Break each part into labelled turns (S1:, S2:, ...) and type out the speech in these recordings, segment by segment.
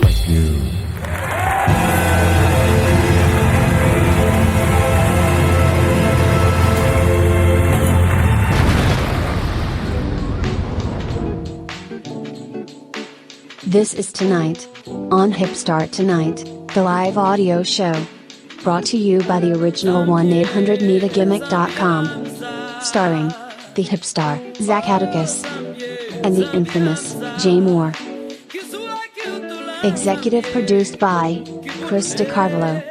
S1: News.
S2: This is Tonight on Hipstar Tonight, the live audio show. Brought to you by the original 1-800-NEED-A-GIMMICK.com. Starring the hipstar, Zach Atticus, and the infamous, Jay Moore. Executive produced by Chris DiCarlo.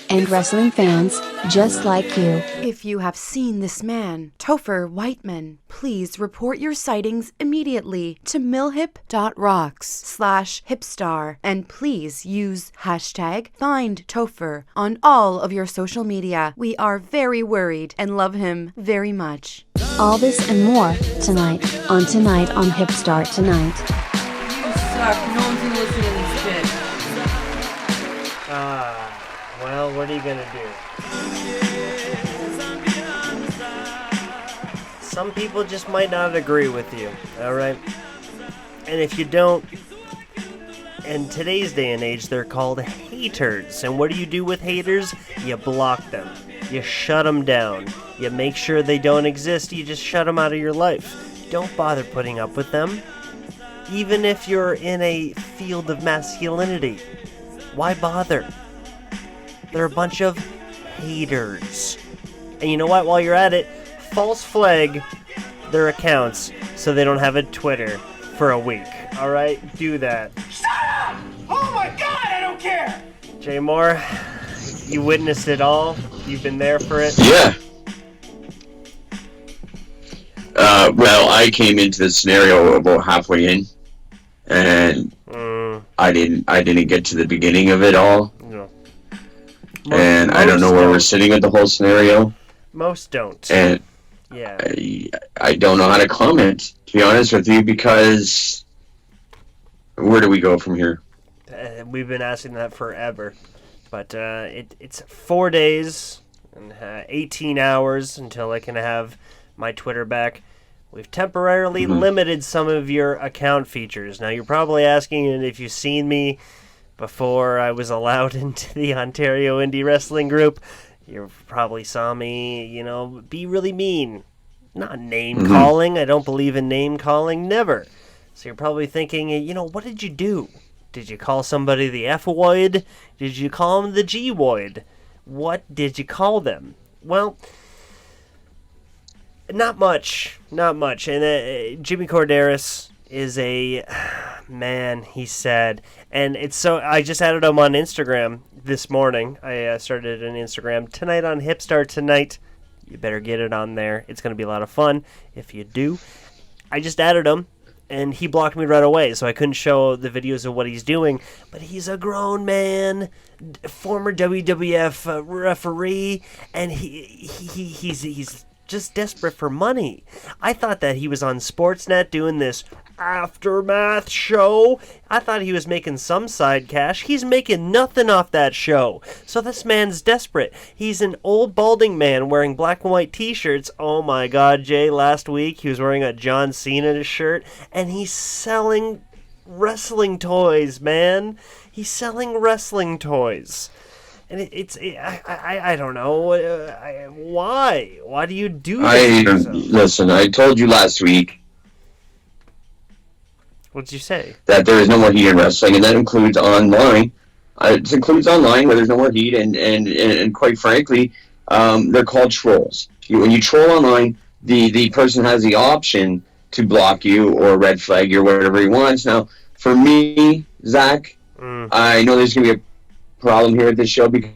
S2: And wrestling fans, just like you.
S3: If you have seen this man, Topher Whiteman, please report your sightings immediately to millhip.rocks/hipstar and please use hashtag #FindTopher on all of your social media. We are very worried and love him very much.
S2: All this and more, tonight on Hipstar Tonight.
S4: You suck. No one's gonna listen to this shit.
S5: Well, what are you gonna do? Some people just might not agree with you, alright? And if you don't, in today's day and age, they're called haters. And what do you do with haters? You block them. You shut them down. You make sure they don't exist. You just shut them out of your life. Don't bother putting up with them. Even if you're in a field of masculinity, why bother? They're a bunch of haters. And you know what? While you're at it, false flag their accounts so they don't have a Twitter for a week. Alright? Do that.
S6: Shut up! Oh my god, I don't care!
S5: Jay Moore, you witnessed it all. You've been there for it.
S7: Yeah. Well, I came into the scenario about halfway in, and I didn't get to the beginning of it all.
S5: No.
S7: And I don't know where we're sitting with the whole scenario.
S5: Most don't.
S7: And
S5: yeah.
S7: I don't know how to comment, to be honest with you, because where do we go from here?
S5: We've been asking that forever. But it's 4 days and 18 hours until I can have my Twitter back. We've temporarily limited some of your account features. Now, you're probably asking if you've seen me before I was allowed into the Ontario Indie Wrestling Group. You probably saw me, be really mean. Not name-calling. I don't believe in name-calling. Never. So you're probably thinking, what did you do? Did you call somebody the F-woid? Did you call them the G-woid? What did you call them? Well, not much. Not much. And Jimmy Korderas is a man, he said. And it's so I just added him on Instagram this morning. I started an Instagram tonight on Hipstar Tonight. You better get it on there. It's going to be a lot of fun if you do. I just added him, and he blocked me right away, so I couldn't show the videos of what he's doing. But he's a grown man, former WWF referee, and he's just desperate for money. I thought that he was on Sportsnet doing this Aftermath show. I thought he was making some side cash. He's making nothing off that show. So this man's desperate. He's an old balding man wearing black and white t-shirts. Oh my god, Jay, last week he was wearing a John Cena shirt, and he's selling wrestling toys, man. He's selling wrestling toys. And I don't know. Why? Why do you do this?
S7: Listen, I told you last week.
S5: What'd you say?
S7: That there is no more heat in wrestling, and that includes online. It includes online where there's no more heat, and quite frankly, they're called trolls. When you troll online, the person has the option to block you or red flag you or whatever he wants. Now, for me, Zach, I know there's going to be a problem here at this show because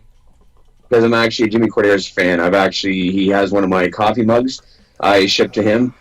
S7: I'm actually a Jimmy Korderas fan. He has one of my coffee mugs I shipped to him.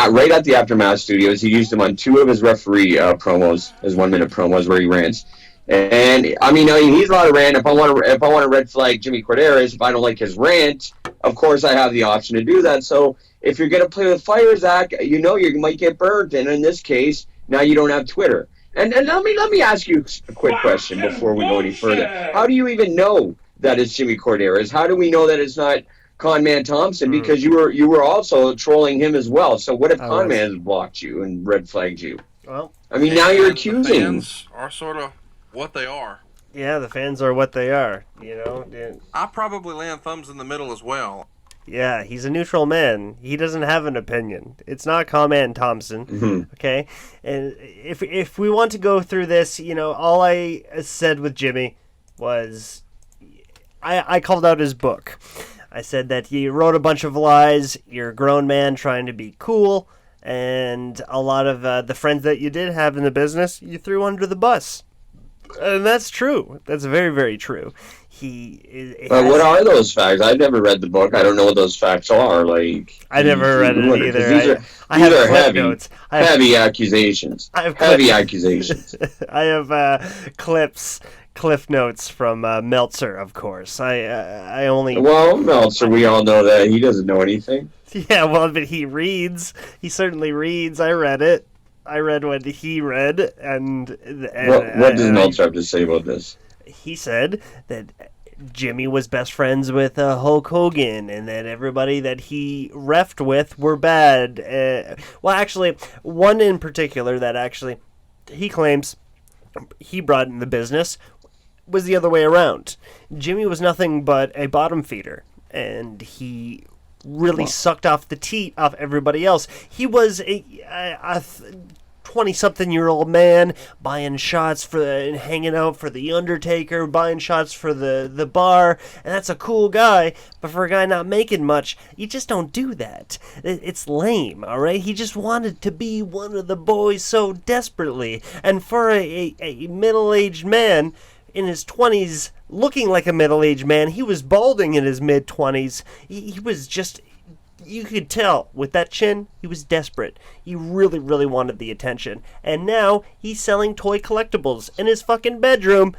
S7: Right at the Aftermath Studios, he used them on 2 of his referee promos, his 1-minute promos where he rants. And I mean, he's allowed to rant. If I want to red flag Jimmy Korderas, if I don't like his rant, of course I have the option to do that. So if you're gonna play with fire, Zach, you might get burnt. And in this case, now you don't have Twitter. And let me ask you a quick question before we go any further. How do you even know that it's Jimmy Korderas? How do we know that it's not Conrad Thompson? Because you were also trolling him as well. So what if Conrad blocked you and red flagged you?
S5: Well,
S7: I mean, now you're accusing.
S8: Fans are sort of
S1: what they are.
S5: Yeah, the fans are what they are, you know. Yeah.
S1: I probably land thumbs in the middle as well.
S5: Yeah, he's a neutral man. He doesn't have an opinion. It's not Conrad Thompson, okay? And if we want to go through this, you know, all I said with Jimmy was I called out his book. I said that he wrote a bunch of lies. You're a grown man trying to be cool, and a lot of the friends that you did have in the business, you threw under the bus. And that's true. That's very, very true.
S7: But what are those facts? I've never read the book. I don't know what those facts are. Like,
S5: I never read it either.
S7: These are heavy accusations. Heavy accusations.
S5: I have cliff notes from Meltzer, of course. I only.
S7: Well, Meltzer, we all know that he doesn't know anything.
S5: Yeah, well, but he reads. He certainly reads. I read it. I read what he read, and
S7: what does Meltzer have to say about this?
S5: He said that Jimmy was best friends with Hulk Hogan, and that everybody that he reffed with were bad. Well, actually, one in particular that actually he claims he brought in the business was the other way around. Jimmy was nothing but a bottom feeder, and he really sucked off the teat off everybody else. He was a 20-something-year-old man buying shots and hanging out for The Undertaker, buying shots for the bar, and that's a cool guy, but for a guy not making much, you just don't do that. It's lame, all right? He just wanted to be one of the boys so desperately, and for a middle-aged man in his 20s, looking like a middle-aged man, he was balding in his mid-20s. He was just... You could tell, with that chin, he was desperate. He really, really wanted the attention. And now, he's selling toy collectibles in his fucking bedroom,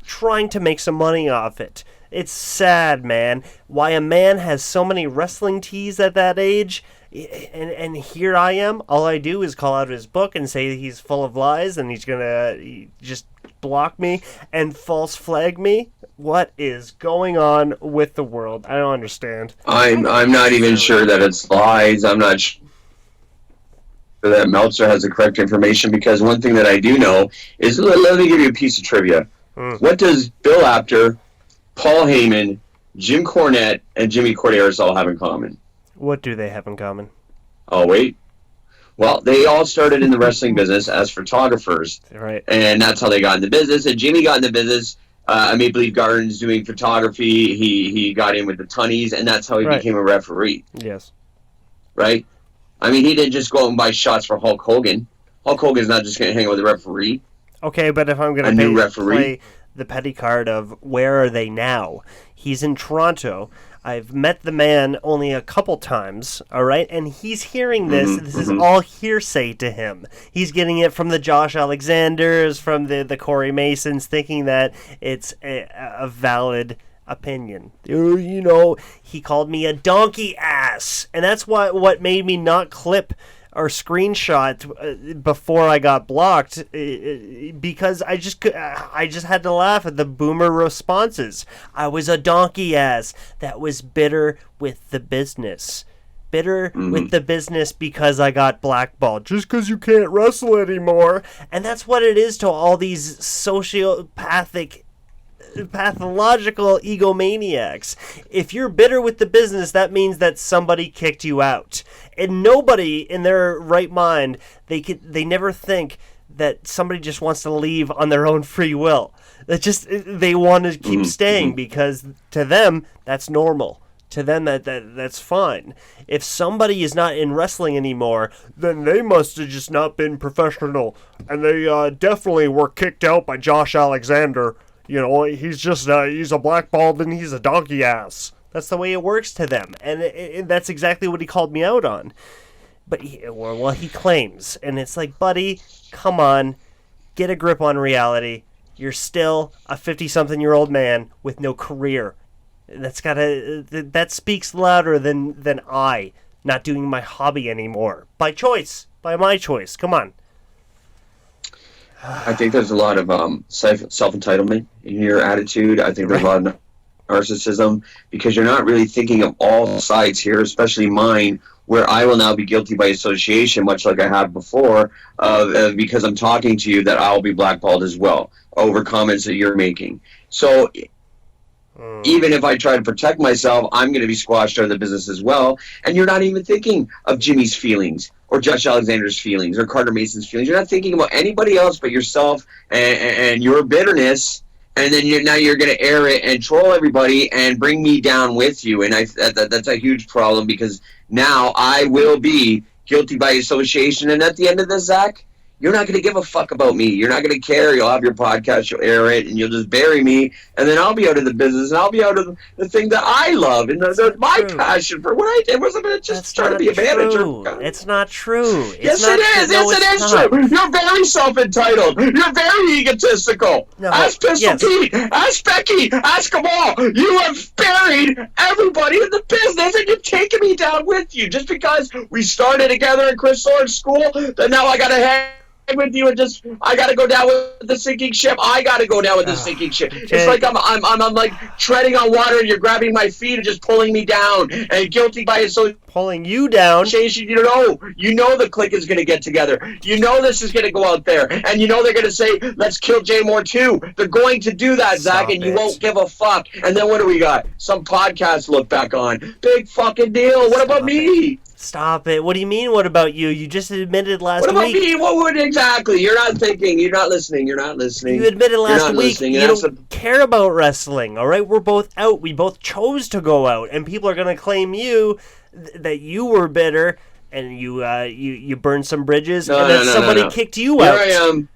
S5: trying to make some money off it. It's sad, man. Why a man has so many wrestling tees at that age, and here I am, all I do is call out his book and say he's full of lies, and he's gonna just block me and false flag me. What is going on with the world? I don't understand.
S7: I'm not even sure that it's lies. I'm not sure that Meltzer has the correct information, because one thing that I do know is, let me give you a piece of trivia. What does Bill Apter, Paul Heyman, Jim Cornette, and Jimmy Korderas all have in common?
S5: What do they have in common?
S7: Oh, wait. Well, they all started in the wrestling business as photographers.
S5: Right.
S7: And that's how they got in the business. And Jimmy got in the business at Maple Leaf Gardens doing photography. He got in with the Tunnies, and that's how he became a referee.
S5: Yes.
S7: Right? I mean, he didn't just go out and buy shots for Hulk Hogan. Hulk Hogan's not just going to hang out with a referee.
S5: Okay, but if I'm going to play the petty card of where are they now? He's in Toronto. I've met the man only a couple times, all right? And he's hearing this. This is all hearsay to him. He's getting it from the Josh Alexanders, from the Corey Masons, thinking that it's a valid opinion. You know, he called me a donkey ass. And that's what made me not clip or screenshot before I got blocked, because I just had to laugh at the boomer responses. I was a donkey ass that was bitter with the business. With the business because I got blackballed. Just because you can't wrestle anymore. And that's what it is to all these sociopathic, pathological egomaniacs. If you're bitter with the business, that means that somebody kicked you out. And nobody in their right mind, they never think that somebody just wants to leave on their own free will. They want to keep staying because to them that's normal. To them that's fine. If somebody is not in wrestling anymore, then they must have just not been professional, and they definitely were kicked out by Josh Alexander. You know, he's a blackballed and he's a donkey ass. That's the way it works to them. And that's exactly what he called me out on. But he claims. And it's like, buddy, come on. Get a grip on reality. You're still a 50-something-year-old man with no career. That speaks louder than I not doing my hobby anymore. By choice. By my choice. Come on.
S7: I think there's a lot of self-entitlement in your attitude. I think there's a lot of narcissism, because you're not really thinking of all sides here, especially mine, where I will now be guilty by association, much like I have before, because I'm talking to you, that I'll be blackballed as well over comments that you're making. So even if I try to protect myself, I'm going to be squashed out of the business as well. And you're not even thinking of Jimmy's feelings or Josh Alexander's feelings or Carter Mason's feelings. You're not thinking about anybody else but yourself and your bitterness. And then now you're going to air it and troll everybody and bring me down with you. And that's a huge problem, because now I will be guilty by association. And at the end of this, Zach, you're not going to give a fuck about me. You're not going to care. You'll have your podcast, you'll air it, and you'll just bury me. And then I'll be out of the business, and I'll be out of the thing that I love and my passion for what I did. Wasn't going to just try to be a manager.
S5: It's not true.
S7: Yes, it is. Yes, it is true. You're very self-entitled. You're very egotistical.
S5: No,
S7: ask Pistol Pete. Ask Becky. Ask them all. You have buried everybody in the business, and you've taken me down with you. Just because we started together in Chris Lord's school, then now I got to hang with you and just I gotta go down with the sinking ship. I gotta go down with the sinking ship. It's like I'm like treading on water and you're grabbing my feet and just pulling me down and guilty by association.
S5: Pulling you down.
S7: You know the clique is gonna get together. You know this is gonna go out there, and you know they're gonna say, "Let's kill Jay Moore too." They're going to do that, Zach, and you won't give a fuck. And then what do we got? Some podcast to look back on. Big fucking deal. What about me?
S5: Stop it. What do you mean, what about you? You just admitted last week.
S7: What about me? What would exactly? You're not thinking. You're not listening. You're not listening.
S5: You admitted last week you don't care about wrestling, all right? We're both out. We both chose to go out, and people are going to claim that you were bitter, and you burned some bridges, and then somebody kicked you out.
S7: Here I am.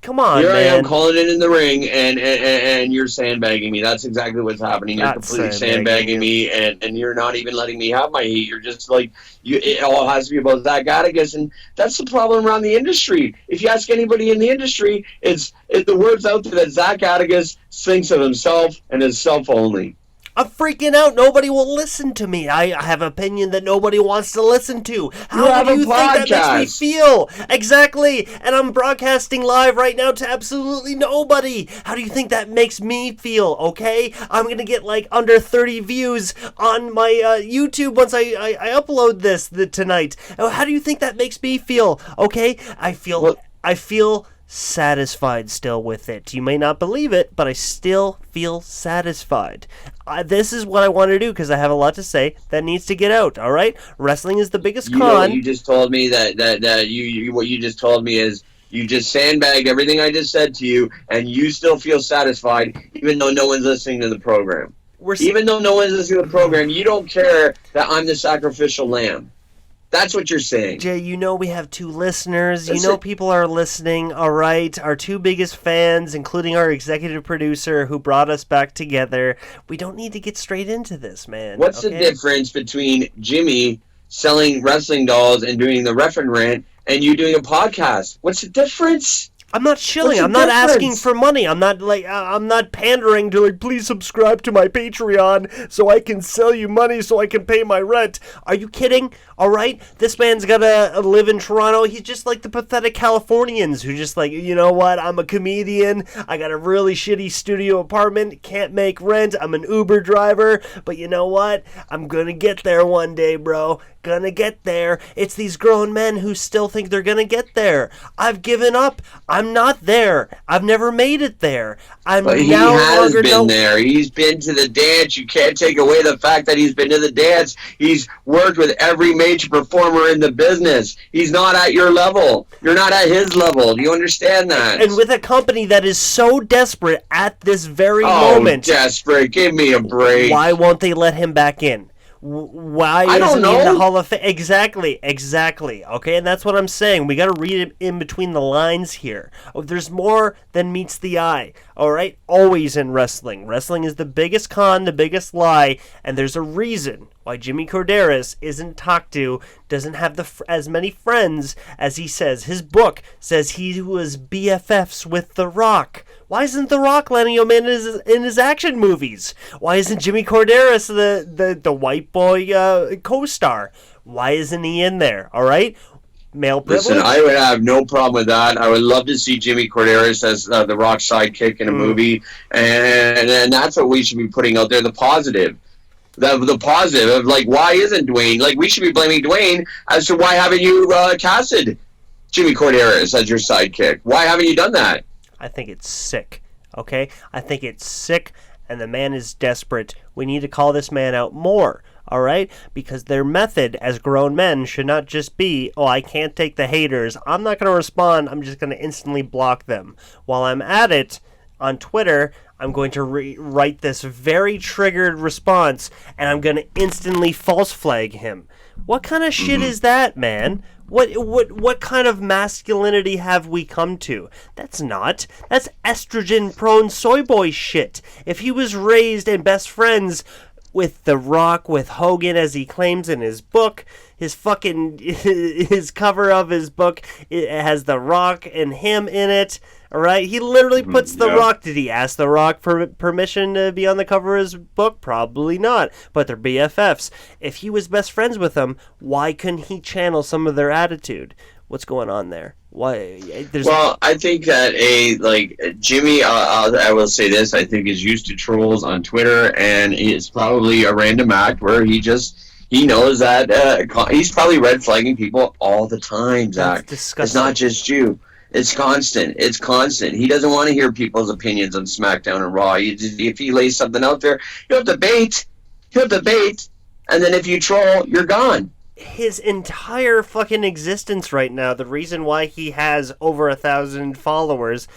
S5: Come on,
S7: Here
S5: man.
S7: I am calling it in the ring, and you're sandbagging me. That's exactly what's happening. You're completely sandbagging me, and you're not even letting me have my heat. You're just like, it all has to be about Zach Atticus, and that's the problem around the industry. If you ask anybody in the industry, it's the word's out there that Zach Atticus thinks of himself and himself only.
S5: I'm freaking out. Nobody will listen to me. I have an opinion that nobody wants to listen to. How do you think that makes me feel? Exactly. And I'm broadcasting live right now to absolutely nobody. How do you think that makes me feel? Okay? I'm going to get like under 30 views on my YouTube once I upload this tonight. How do you think that makes me feel? Okay? I feel satisfied still with it. You may not believe it, but I still feel satisfied. This is what I want to do because I have a lot to say that needs to get out. All right, wrestling is the biggest con.
S7: Know what you just told me what you just told me is you just sandbagged everything I just said to you, and you still feel satisfied even though no one's listening to the program. Even though no one's listening to the program, you don't care that I'm the sacrificial lamb. That's what you're saying.
S5: Jay, you know we have 2 listeners. You know people are listening, all right? Our 2 biggest fans, including our executive producer who brought us back together. We don't need to get straight into this, man.
S7: What's the difference between Jimmy selling wrestling dolls and doing the Ref and Rant and you doing a podcast? What's the difference?
S5: I'm not shilling. I'm not asking for money. I'm not pandering to please subscribe to my Patreon so I can sell you money so I can pay my rent. Are you kidding? All right, this man's gotta live in Toronto. He's just like the pathetic Californians who just like, you know what? I'm a comedian. I got a really shitty studio apartment. Can't make rent. I'm an Uber driver. But you know what? I'm gonna get there one day, bro. Gonna get there. It's these grown men who still think they're gonna get there. I've given up. I'm not there. I've never made it there.
S7: But he has been there. He's been to the dance. You can't take away the fact that he's been to the dance. He's worked with every major performer in the business. He's not at your level. You're not at his level. Do you understand that?
S5: And with a company that is so desperate at this very moment.
S7: Desperate. Give me a break.
S5: Why won't they let him back in? Why isn't he in the Hall of Fame? Exactly. Okay, and that's what I'm saying. We got to read it in between the lines here. There's more than meets the eye. All right, always in wrestling. Wrestling is the biggest con, the biggest lie, and there's a reason why Jimmy Korderas isn't talked to, doesn't have as many friends as he says. His book says he was BFFs with The Rock. Why isn't The Rock letting him in his action movies? Why isn't Jimmy Korderas the white boy co-star? Why isn't he in there? All right? Male privilege.
S7: Listen, I would have no problem with that. I would love to see Jimmy Korderas as The Rock's sidekick in a movie. And that's what we should be putting out there, the positive. the positive of, like, why isn't Dwayne, like, we should be blaming Dwayne as to why haven't you casted Jimmy Korderas as your sidekick? Why haven't you done that?
S5: I think it's sick, okay? I think it's sick, and the man is desperate. We need to call this man out more, all right? Because their method as grown men should not just be, oh, I can't take the haters. I'm not going to respond. I'm just going to instantly block them. While I'm at it on Twitter, I'm going to write this very triggered response, and I'm going to instantly false flag him. What kind of shit is that, man? What kind of masculinity have we come to? That's estrogen-prone soy boy shit. If he was raised and best friends with The Rock, with Hogan, as he claims in his book, his cover of his book, it has The Rock and him in it. All right, he literally puts The Rock. Did he ask The Rock for permission to be on the cover of his book? Probably not, but they're BFFs. If he was best friends with them, why couldn't he channel some of their attitude? What's going on there? Why?
S7: Well, I think that Jimmy, I will say this, I think is used to trolls on Twitter, and it's probably a random act where he knows that he's probably red flagging people all the time, Zach.
S5: That's disgusting.
S7: It's not just you. It's constant. It's constant. He doesn't want to hear people's opinions on SmackDown and Raw. If he lays something out there, he'll debate, and then if you troll, you're gone.
S5: His entire fucking existence right now, the reason why he has over 1,000 followers,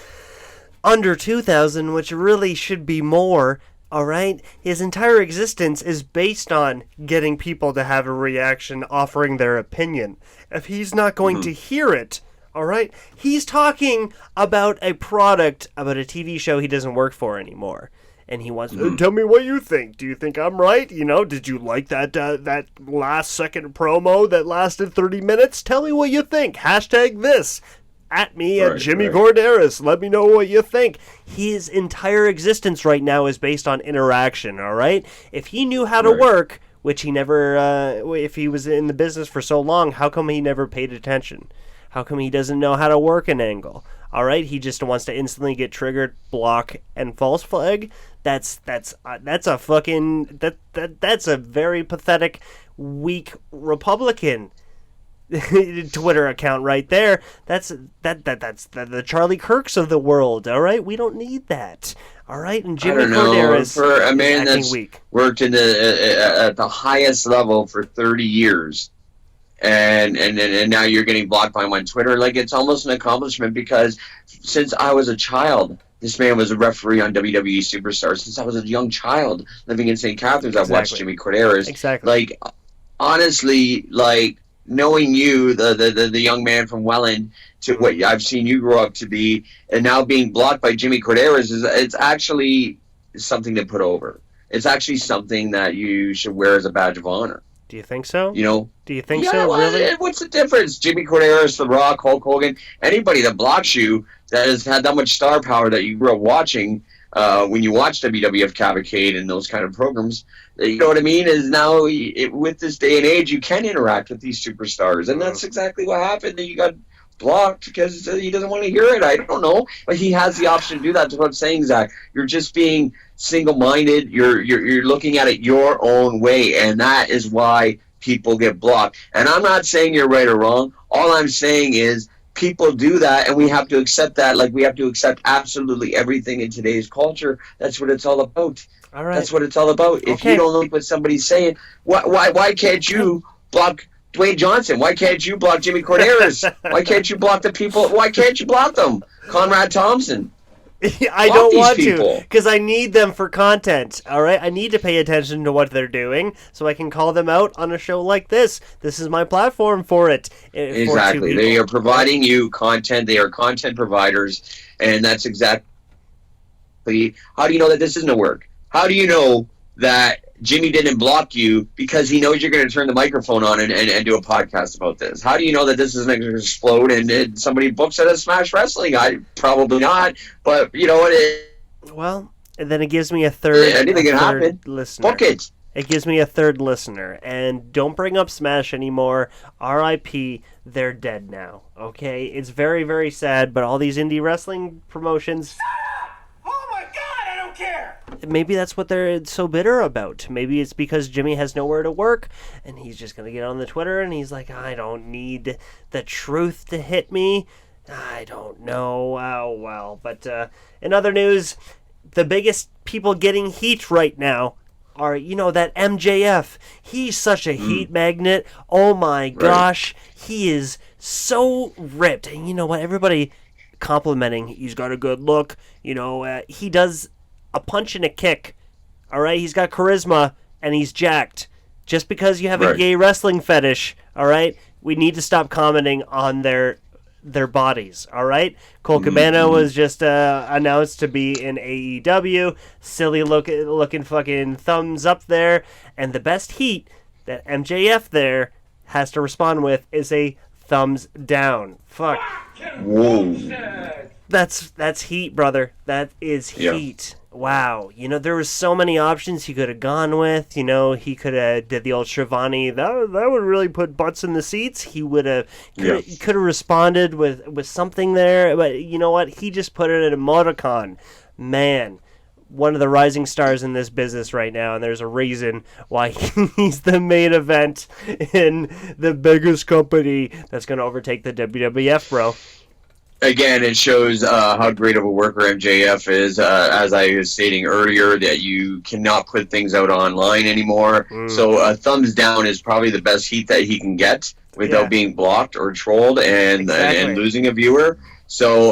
S5: under 2,000, which really should be more, all right? His entire existence is based on getting people to have a reaction, offering their opinion. If he's not going to hear it, all right? He's talking about a product, about a TV show he doesn't work for anymore. And he wants to tell me what you think. Do you think I'm right? You know, did you like that last second promo that lasted 30 minutes? Tell me what you think. Hashtag this. At me at Jimmy Korderas. Let me know what you think. His entire existence right now is based on interaction, all right? If he knew how to work, which he never, if he was in the business for so long, how come he never paid attention? How come he doesn't know how to work an angle? All right, he just wants to instantly get triggered, block, and false flag. That's a very pathetic, weak Republican Twitter account right there. That's the Charlie Kirks of the world. All right, we don't need that. All right, and Jimmy Korderas
S7: for a man that's
S5: weak.
S7: Worked at the highest level for 30 years. And now you're getting blocked by him on Twitter. Like, it's almost an accomplishment, because since I was a child, this man was a referee on WWE Superstars. Since I was a young child living in St. Catharines, I've watched Jimmy Korderas.
S5: Exactly.
S7: Like, honestly, like, knowing you, the young man from Welland, to what I've seen you grow up to be, and now being blocked by Jimmy Korderas, it's actually something to put over. It's actually something that you should wear as a badge of honor.
S5: Do you think so?
S7: You know?
S5: Do you think so, really?
S7: What's the difference? Jimmy Korderas, The Rock, Hulk Hogan, anybody that blocks you, that has had that much star power that you grew up watching when you watch WWF Cavalcade and those kind of programs, you know what I mean, is now, with this day and age, you can interact with these superstars. And that's exactly what happened. You got blocked because he doesn't want to hear it. I don't know. But he has the option to do that. That's what I'm saying, Zach. You're just being single-minded. You're looking at it your own way, and that is why people get blocked. And I'm not saying you're right or wrong. All I'm saying is people do that, and we have to accept that. Like, we have to accept absolutely everything in today's culture. That's what it's all about.
S5: All right.
S7: That's what it's all about. If you don't like what somebody's saying, why can't you block Dwayne Johnson? Why can't you block Jimmy Korderas? Why can't you block the people? Why can't you block them? Conrad Thompson.
S5: I don't want to, because I need them for content, all right? I need to pay attention to what they're doing so I can call them out on a show like this. This is my platform for it.
S7: Exactly. They are providing you content. They are content providers, and that's exactly... How do you know that this isn't a work? How do you know that Jimmy didn't block you because he knows you're going to turn the microphone on and do a podcast about this? How do you know that this isn't going to explode and somebody books it as Smash Wrestling? Probably not, but you know what?
S5: Well, and then it gives me a third,
S7: anything can happen.
S5: Listener.
S7: Book it.
S5: It gives me a third listener, and don't bring up Smash anymore. R.I.P. They're dead now. Okay, it's very, very sad, but all these indie wrestling promotions.
S6: Oh my God! I don't care.
S5: Maybe that's what they're so bitter about. Maybe it's because Jimmy has nowhere to work, and he's just going to get on the Twitter, and he's like, I don't need the truth to hit me. I don't know. Oh, well. But in other news, the biggest people getting heat right now are, that MJF. He's such a heat magnet. Oh, my gosh. He is so ripped. And you know what? Everybody complimenting, he's got a good look. He does a punch and a kick. All right? He's got charisma, and he's jacked. Just because you have a gay wrestling fetish, all right? We need to stop commenting on their bodies, all right? Cole Cabana was just announced to be in AEW. Silly looking fucking thumbs up there. And the best heat that MJF there has to respond with is a thumbs down. Fuck.
S7: Whoa.
S5: That's heat, brother. That is heat. Wow. There was so many options he could have gone with. He could have did the old Shivani. That would really put butts in the seats. He would have could have responded with something there. But you know what? He just put it in a emoticon. Man, one of the rising stars in this business right now, and there's a reason why he's the main event in the biggest company that's going to overtake the WWF, bro.
S7: Again, it shows how great of a worker MJF is. As I was stating earlier, that you cannot put things out online anymore. So a thumbs down is probably the best heat that he can get without being blocked or trolled and losing a viewer. So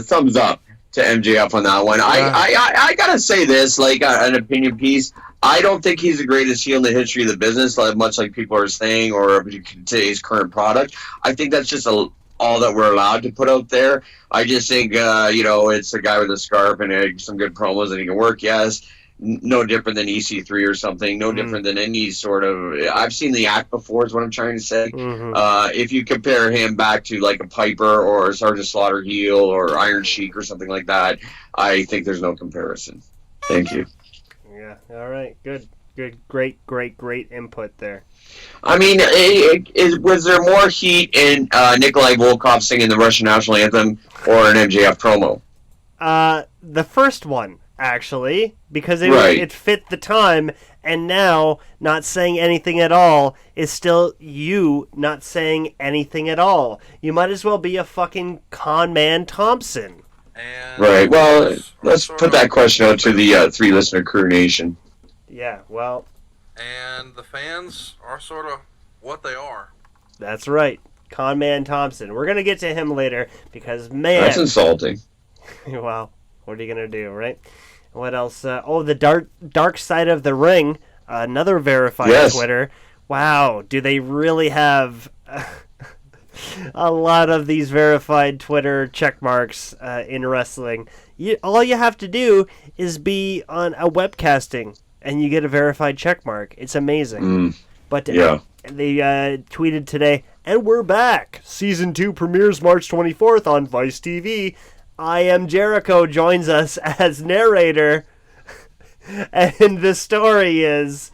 S7: thumbs up to MJF on that one. I gotta say this, like an opinion piece. I don't think he's the greatest heel in the history of the business, much like people are saying, or today's current product. I think that's just all that we're allowed to put out there. I just think, it's a guy with a scarf and some good promos and he can work, yes. No different than EC3 or something. No different than any sort of... I've seen the act before is what I'm trying to say. If you compare him back to like a Piper or Sergeant Slaughter heel or Iron Sheik or something like that, I think there's no comparison. Thank you.
S5: Yeah, all right. Good. Great input there.
S7: I mean, was there more heat in Nikolai Volkov singing the Russian national anthem or an MJF promo?
S5: The first one, actually, because it fit the time, and now not saying anything at all is still you not saying anything at all. You might as well be a fucking Conrad Thompson.
S7: Right, well, let's put that question out to the 3-listener crew nation.
S5: Yeah, well...
S1: And the fans are sort of what they are.
S5: That's right. Conrad Thompson. We're going to get to him later because, man...
S7: That's insulting.
S5: Well, what are you going to do, right? What else? The dark side of the ring. Another verified Twitter. Wow, do they really have a lot of these verified Twitter check marks in wrestling? All you have to do is be on a webcasting and you get a verified check mark. It's amazing. But they tweeted today, and we're back. Season 2 premieres March 24th on Vice TV. I Am Jericho joins us as narrator. And the story is,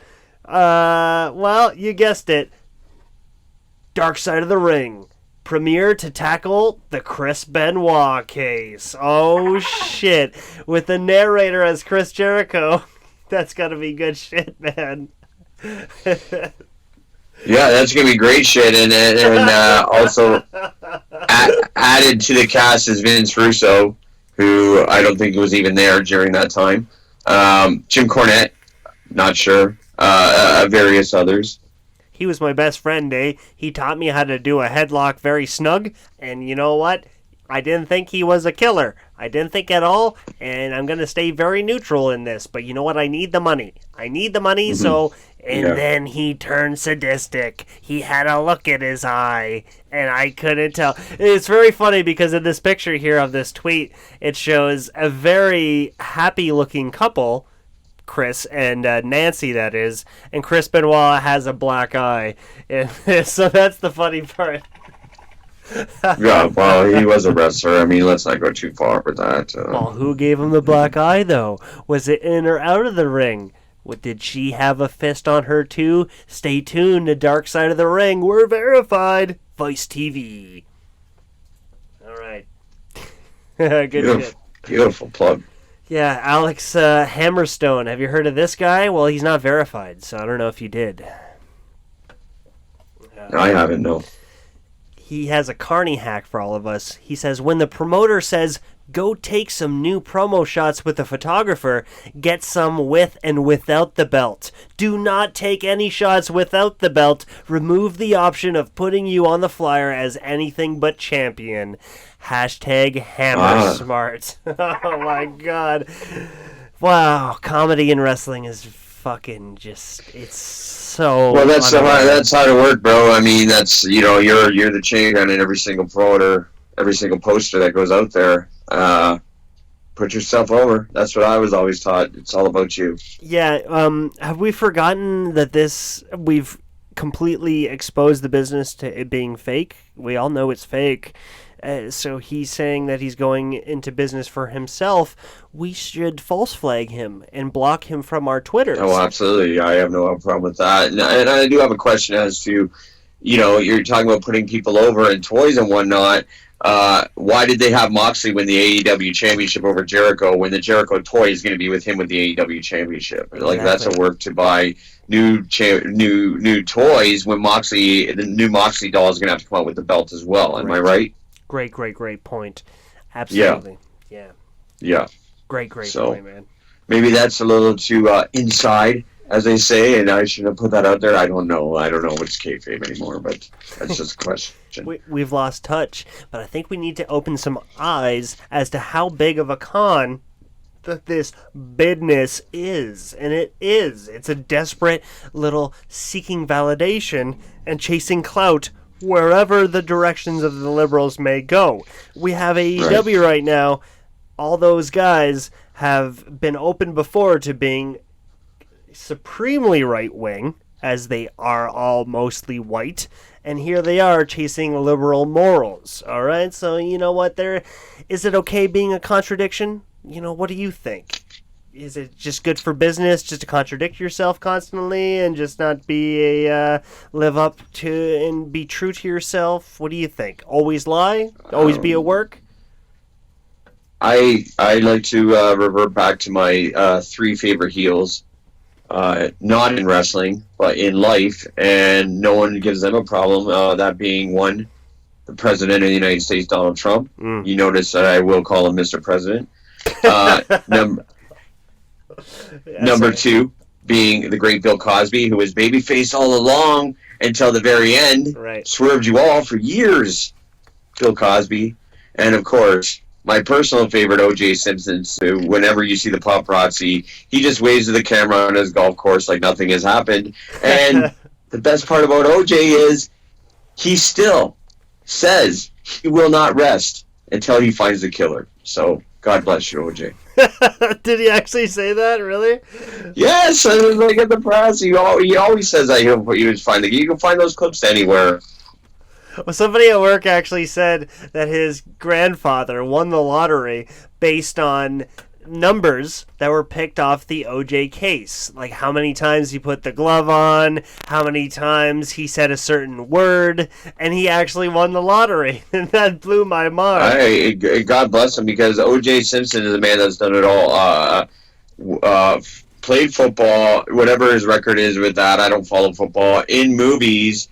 S5: you guessed it. Dark Side of the Ring. Premiere to tackle the Chris Benoit case. Oh, shit. With the narrator as Chris Jericho. That's gotta be good shit, man.
S7: Yeah, that's gonna be great shit, and also added to the cast is Vince Russo, who I don't think was even there during that time. Jim Cornette, not sure. Various others.
S5: He was my best friend, eh? He taught me how to do a headlock very snug, and you know what? I didn't think he was a killer. I didn't think at all, and I'm going to stay very neutral in this. But you know what? I need the money. So... And then he turned sadistic. He had a look in his eye, and I couldn't tell. It's very funny because in this picture here of this tweet, it shows a very happy-looking couple, Chris and Nancy, that is, and Chris Benoit has a black eye. And so that's the funny part.
S7: Yeah, well, he was a wrestler. I mean, let's not go too far with that.
S5: Well, who gave him the black eye, though? Was it in or out of the ring? Did she have a fist on her, too? Stay tuned to Dark Side of the Ring. We're verified. Vice TV. All right. Good shit.
S7: Beautiful plug.
S5: Yeah, Alex Hammerstone. Have you heard of this guy? Well, he's not verified, so I don't know if you did.
S7: I haven't, no.
S5: He has a Carney hack for all of us. He says, when the promoter says, go take some new promo shots with the photographer, get some with and without the belt. Do not take any shots without the belt. Remove the option of putting you on the flyer as anything but champion. Hashtag hammer smart. Oh my god. Wow, comedy in wrestling is fucking just, it's so
S7: well. That's how to work, bro. I mean, that's, you're the champion in every single promoter, every single poster that goes out there. Put yourself over. That's what I was always taught. It's all about you.
S5: Yeah. Have we forgotten that we've completely exposed the business to it being fake? We all know it's fake. So he's saying that he's going into business for himself. We should false flag him and block him from our Twitters.
S7: Oh, absolutely. I have no problem with that. And I do have a question as to, you're talking about putting people over in toys and whatnot. Why did they have Moxley win the AEW championship over Jericho when the Jericho toy is going to be with him with the AEW championship? Like, that's a work to buy new toys when the new Moxley doll is going to have to come out with the belt as well. Am I right?
S5: Great point. Absolutely. Yeah. Great point, man.
S7: Maybe that's a little too inside, as they say, and I should have put that out there. I don't know what's kayfabe anymore, but that's just a question.
S5: We've lost touch, but I think we need to open some eyes as to how big of a con that this business is. And it is. It's a desperate little seeking validation and chasing clout wherever the directions of the liberals may go. We have AEW right now. All those guys have been open before to being supremely right-wing, as they are all mostly white, and here they are chasing liberal morals. All right, so you know what? Is it okay being a contradiction? What do you think? Is it just good for business just to contradict yourself constantly and just not be live up to and be true to yourself? What do you think? Always lie? Always be at work?
S7: I like to revert back to my 3 favorite heels, not in wrestling, but in life, and no one gives them a problem, that being 1, the President of the United States, Donald Trump. You notice that I will call him Mr. President. Number 2 being the great Bill Cosby, who was babyface all along until the very end, swerved you all for years. Bill Cosby. And of course, my personal favorite, O.J. Simpson, who whenever you see the paparazzi, he just waves to the camera on his golf course like nothing has happened. And the best part about O.J. is he still says he will not rest until he finds the killer. So God bless you, O.J.
S5: Did he actually say that? Really?
S7: Yes, like at the press, he always says that you can find those clips anywhere.
S5: Well, somebody at work actually said that his grandfather won the lottery based on numbers that were picked off the OJ case. Like how many times he put the glove on, how many times he said a certain word, and he actually won the lottery. And that blew my mind.
S7: God bless him, because O.J. Simpson is a man that's done it all. Played football, whatever his record is with that. I don't follow football. In movies,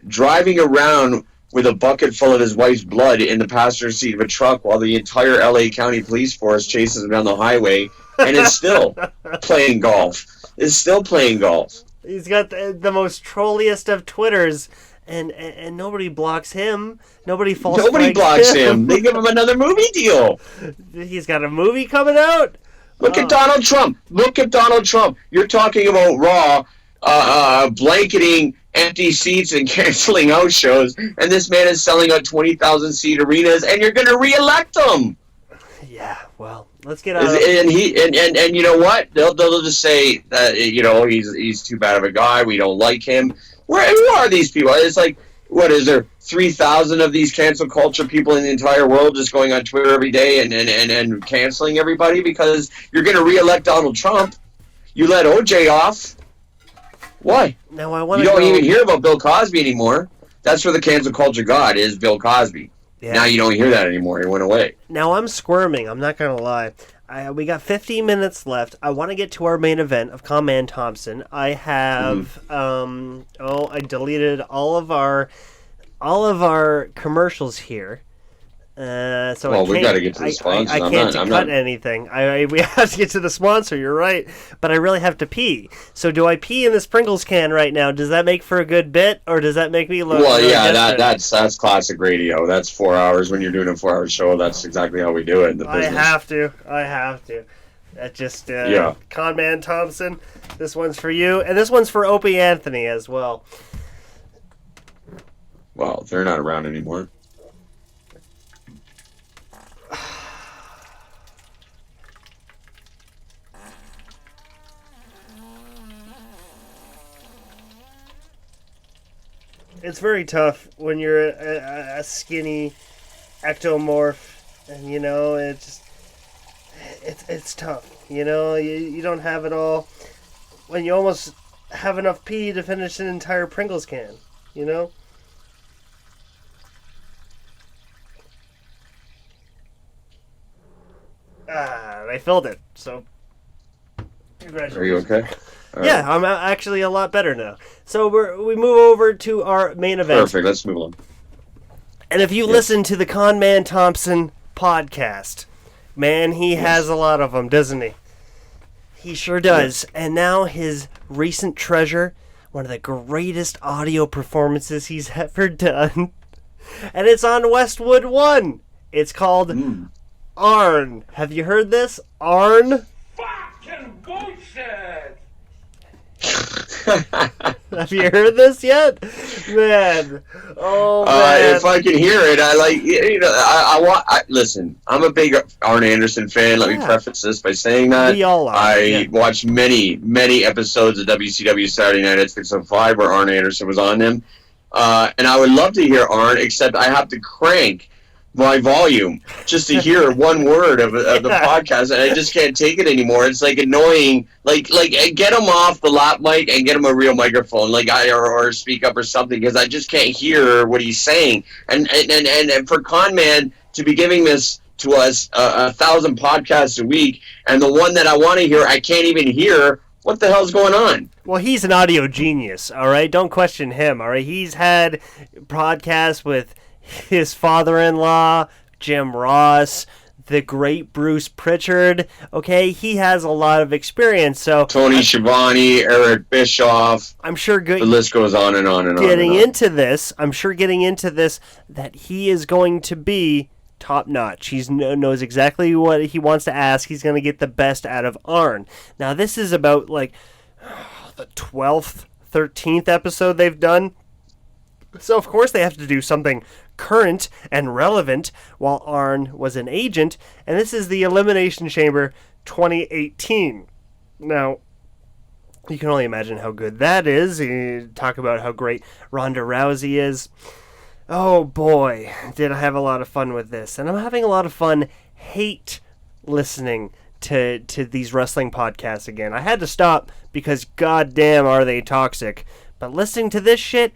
S7: driving around with a bucket full of his wife's blood in the passenger seat of a truck while the entire L.A. County Police Force chases him down the highway, and is still playing golf. He's got
S5: the most trolliest of Twitters, and nobody blocks him. Nobody
S7: blocks him. They give him another movie deal.
S5: He's got a movie coming out.
S7: Look at Donald Trump. You're talking about Raw blanketing empty seats and canceling out shows, and this man is selling out 20,000 seat arenas, and you're going to reelect him.
S5: Yeah, well, let's get out.
S7: And you know what? They'll just say that he's too bad of a guy. We don't like him. Who are these people? It's like, what is there? 3,000 of these cancel culture people in the entire world just going on Twitter every day and canceling everybody because you're going to reelect Donald Trump. You let OJ off. Why?
S5: Now
S7: you don't even hear about Bill Cosby anymore. That's where the cancel culture god is, Bill Cosby. Yeah. Now you don't hear that anymore. It went away.
S5: Now I'm squirming. I'm not going to lie. we got 15 minutes left. I want to get to our main event of Conrad Thompson. I have I deleted all of our commercials here. So
S7: we got to get to the sponsors.
S5: I can't cut anything. We have to get to the sponsor. You're right, but I really have to pee. So do I pee in this Pringles can right now? Does that make for a good bit, or does that make me look?
S7: Well,
S5: really
S7: yeah,
S5: desperate?
S7: that's classic radio. That's 4 hours when you're doing a 4-hour show. That's exactly how we do it in the business.
S5: I have to. That just
S7: yeah.
S5: Conrad Thompson. This one's for you, and this one's for Opie Anthony as well.
S7: Well, they're not around anymore.
S5: It's very tough when you're a skinny ectomorph, and it's tough. You don't have it all when you almost have enough pee to finish an entire Pringles can. I filled it. So congratulations.
S7: Are you okay?
S5: Yeah, I'm actually a lot better now. So we move over to our main event.
S7: Perfect. Let's move on.
S5: And if you listen to the Conrad Thompson podcast, man, he has a lot of them, doesn't he? He sure does. Yeah. And now his recent treasure, one of the greatest audio performances he's ever done, and it's on Westwood One. It's called Arn. Have you heard this? Arn?
S6: Fucking bullshit!
S5: Have you heard this yet? Man. Oh, man.
S7: If I can hear it, listen, I'm a big Arn Anderson fan. Let me preface this by saying that.
S5: We all are.
S7: I watched many, many episodes of WCW Saturday Night at 6:05 where Arn Anderson was on them. And I would love to hear Arn, except I have to crank my volume just to hear one word of the podcast, and I just can't take it anymore. It's like annoying. Like get him off the lap mic and get him a real microphone, or speak up or something, because I just can't hear what he's saying. And for Conman to be giving this to us 1,000 podcasts a week, and the one that I want to hear I can't even hear. What the hell's going on?
S5: Well, he's an audio genius. All right, don't question him. All right, he's had podcasts with his father-in-law, Jim Ross, the great Bruce Pritchard. Okay, he has a lot of experience. So
S7: Tony Schiavone, Eric Bischoff.
S5: I'm sure
S7: the list goes on and on and on.
S5: Getting into this, that he is going to be top notch. He knows exactly what he wants to ask. He's going to get the best out of Arn. Now, this is about the 12th, 13th episode they've done. So, of course, they have to do something current and relevant while Arn was an agent, and this is the Elimination Chamber 2018. Now, you can only imagine how good that is. You talk about how great Ronda Rousey is. Oh boy, did I have a lot of fun with this. And I'm having a lot of fun listening to these wrestling podcasts again. I had to stop because goddamn are they toxic. But listening to this shit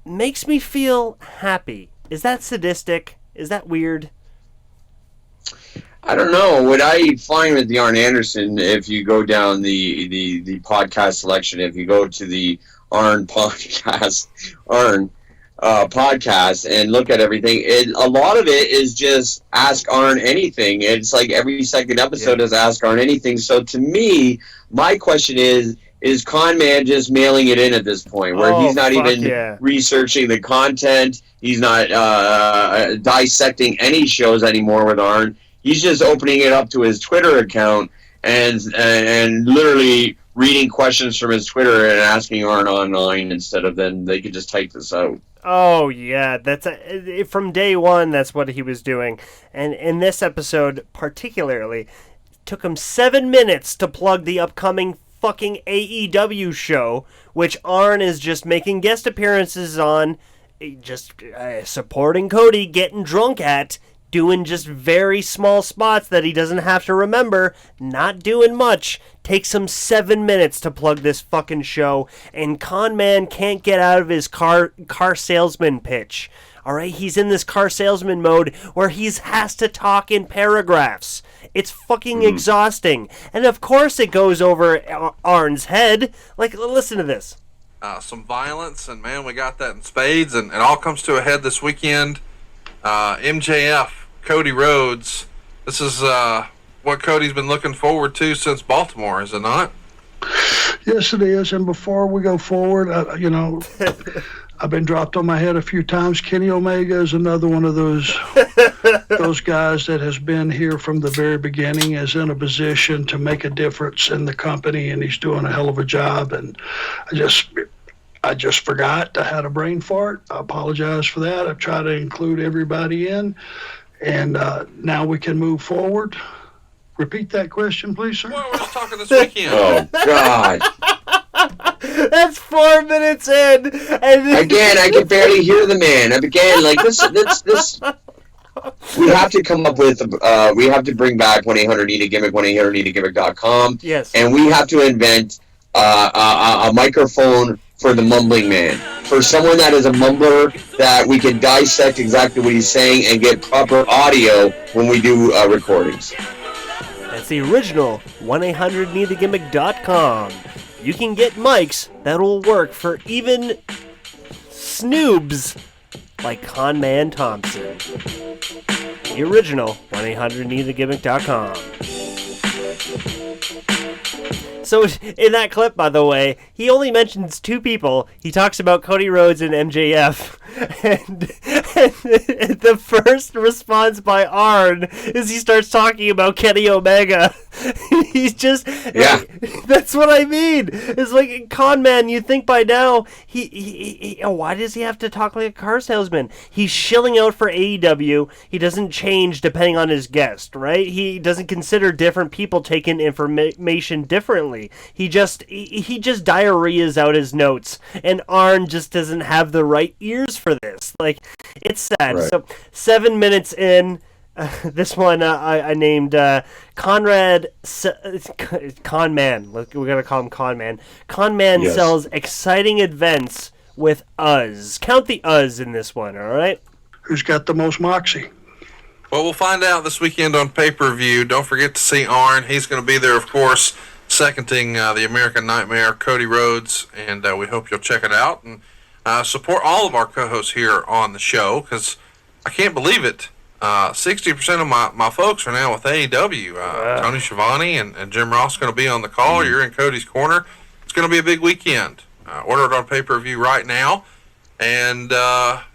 S5: makes me feel happy. Is that sadistic? Is that weird?
S7: I don't know. What I find with the Arn Anderson, if you go down the podcast selection, if you go to the Arn podcast, podcast and look at everything, a lot of it is just ask Arn anything. It's like every second episode is ask Arn anything. So to me, my question is Conman just mailing it in at this point, where he's not even researching the content? He's not dissecting any shows anymore with Arn. He's just opening it up to his Twitter account and literally reading questions from his Twitter and asking Arn online instead of then they could just type this out.
S5: Oh, yeah. From day one, that's what he was doing. And in this episode, particularly, it took him 7 minutes to plug the upcoming fucking AEW show, which Arn is just making guest appearances on, just supporting Cody, getting drunk at, doing just very small spots that he doesn't have to remember, not doing much. Takes him 7 minutes to plug this fucking show, and Conman can't get out of his car salesman pitch. All right, he's in this car salesman mode where he has to talk in paragraphs. It's fucking exhausting. And of course it goes over Arn's head. Like, listen to this.
S1: Some violence, and man, we got that in spades, and it all comes to a head this weekend. MJF, Cody Rhodes. This is what Cody's been looking forward to since Baltimore, is it not?
S8: Yes, it is. And before we go forward, I've been dropped on my head a few times. Kenny Omega is another one of those guys that has been here from the very beginning, is in a position to make a difference in the company, and he's doing a hell of a job. And I just forgot. I had a brain fart. I apologize for that. I've tried to include everybody in, and now we can move forward. Repeat that question, please, sir.
S1: Well, we're just talking this weekend.
S7: Oh, God.
S5: That's 4 minutes in. And
S7: Again, I can barely hear the man. Again, like this. We have to come up with. We have to bring back 1-800-NEED-A-GIMMICK, 1-800-NEED-A-GIMMICK.com,
S5: Yes.
S7: and we have to invent a microphone for the mumbling man, for someone that is a mumbler, that we can dissect exactly what he's saying and get proper audio when we do recordings.
S5: That's the original 1-800-NEED-A-GIMMICK.com. You can get mics that'll work for even snoobs like Conrad Thompson. The original 1-800-NEED-A-GIMMICK.com. So in that clip, by the way, he only mentions two people. He talks about Cody Rhodes and MJF. And the first response by Arn is he starts talking about Kenny Omega. He's just...
S7: Yeah.
S5: That's what I mean. It's like, con man, you think by now, why does he have to talk like a car salesman? He's shilling out for AEW. He doesn't change depending on his guest, right? He doesn't consider different people taking information differently. He just diarrheas out his notes, and Arn just doesn't have the right ears for this. Like, it's sad.
S7: Right.
S5: So 7 minutes in, this one I named Conrad Conman. We're gonna call him Conman. Conman
S7: Yes.
S5: sells exciting events with us. Count the us in this one. All right.
S8: Who's got the most moxie?
S1: Well, we'll find out this weekend on pay-per-view. Don't forget to see Arn. He's going to be there, of course, seconding the American Nightmare, Cody Rhodes, and we hope you'll check it out and support all of our co-hosts here on the show, because I can't believe it. 60% of my folks are now with AEW. Tony Schiavone and Jim Ross going to be on the call. You're in Cody's corner. It's going to be a big weekend. Order it on pay-per-view right now, and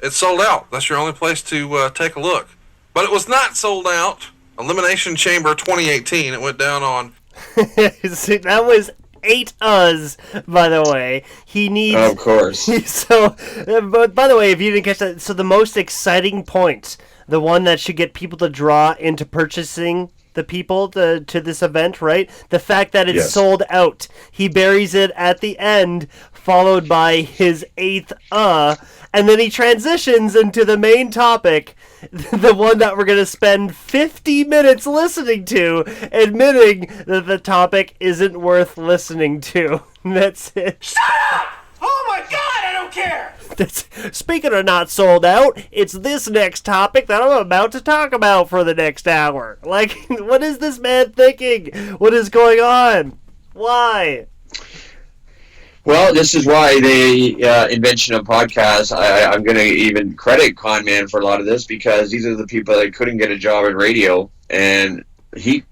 S1: it's sold out. That's your only place to take a look. But it was not sold out. Elimination Chamber 2018. It went down on...
S5: See, that was 8 us, by the way. He needs...
S7: Of course.
S5: So, but by the way, if you didn't catch that, so the most exciting point, the one that should get people to draw into purchasing the people to this event, right? The fact that it's
S7: Yes.
S5: sold out. He buries it at the end, followed by his 8th and then he transitions into the main topic, the one that we're going to spend 50 minutes listening to, admitting that the topic isn't worth listening to. That's it.
S6: Shut up! Oh my god, I don't care!
S5: Speaking of not sold out, it's this next topic that I'm about to talk about for the next hour. Like, what is this man thinking? What is going on? Why?
S7: Well, this is why the invention of podcasts, I'm going to even credit Conman for a lot of this, because these are the people that couldn't get a job in radio, and he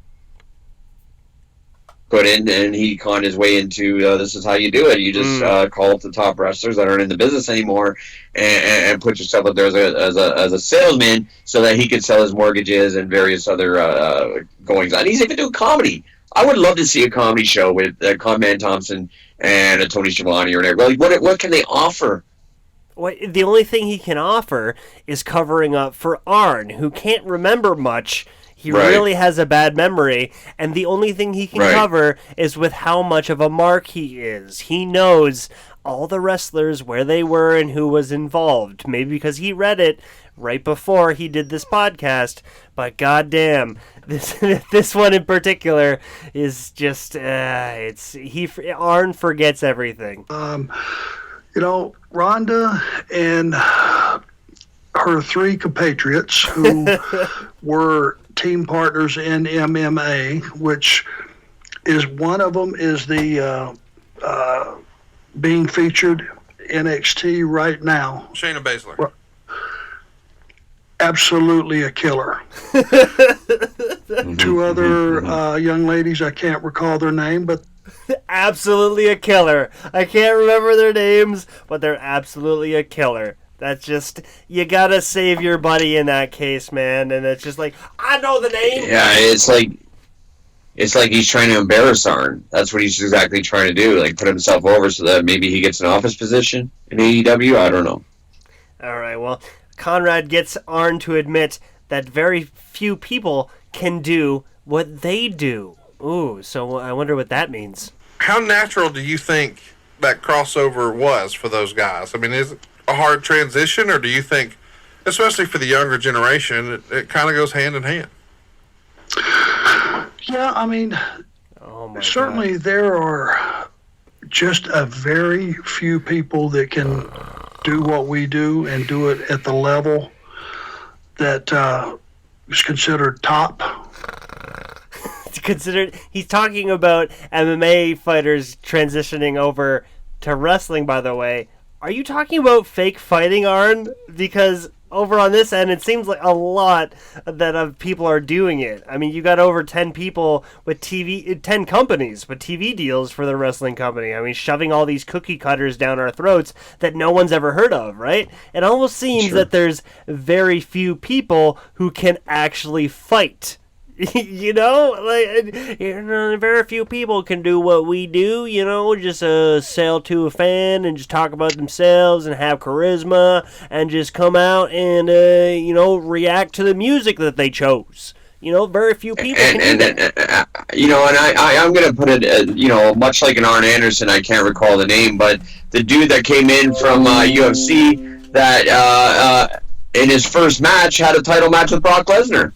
S7: put in and he conned his way into this is how you do it. You just call up the top wrestlers that aren't in the business anymore and put yourself out there as a salesman so that he could sell his mortgages and various other goings on. He's even doing comedy. I would love to see a comedy show with Conrad Thompson and a Tony Schiavone or whatever. Like, what can they offer?
S5: Well, the only thing he can offer is covering up for Arn, who can't remember much. He
S7: Right.
S5: really has a bad memory, and the only thing he can
S7: Right.
S5: cover is with how much of a mark he is. He knows all the wrestlers, where they were, and who was involved. Maybe because he read it right before he did this podcast, but goddamn, this one in particular is just Arn forgets everything.
S8: Rhonda and her 3 compatriots who were team partners in MMA, which is one of them is the being featured NXT right now.
S1: Shayna Baszler.
S8: Absolutely a killer. 2 other young ladies, I can't recall their name, but
S5: Absolutely a killer. I can't remember their names, but they're absolutely a killer. That's just, you gotta save your buddy in that case, man. And it's just like, I know the name.
S7: Yeah, it's like he's trying to embarrass Arn. That's what he's exactly trying to do. Like, put himself over so that maybe he gets an office position in AEW. I don't know.
S5: All right, well, Conrad gets Arn to admit that very few people can do what they do. Ooh, so I wonder what that means.
S1: How natural do you think that crossover was for those guys? I mean, is it a hard transition, or do you think, especially for the younger generation, it kind of goes hand in hand?
S8: yeah, I mean, certainly there are just a very few people that can do what we do and do it at the level that is considered top.
S5: He's talking about MMA fighters transitioning over to wrestling, by the way. Are you talking about fake fighting, Arn? Because over on this end, it seems like a lot that people are doing it. I mean, you got over 10 people with 10 companies with TV deals for the wrestling company. I mean, shoving all these cookie cutters down our throats that no one's ever heard of, right? It almost seems that there's very few people who can actually fight. You know, very few people can do what we do, just sell to a fan and just talk about themselves and have charisma and just come out and, react to the music that they chose. Very few people can do that.
S7: I'm going to put it, much like an Arn Anderson, I can't recall the name, but the dude that came in from UFC that in his first match had a title match with Brock Lesnar.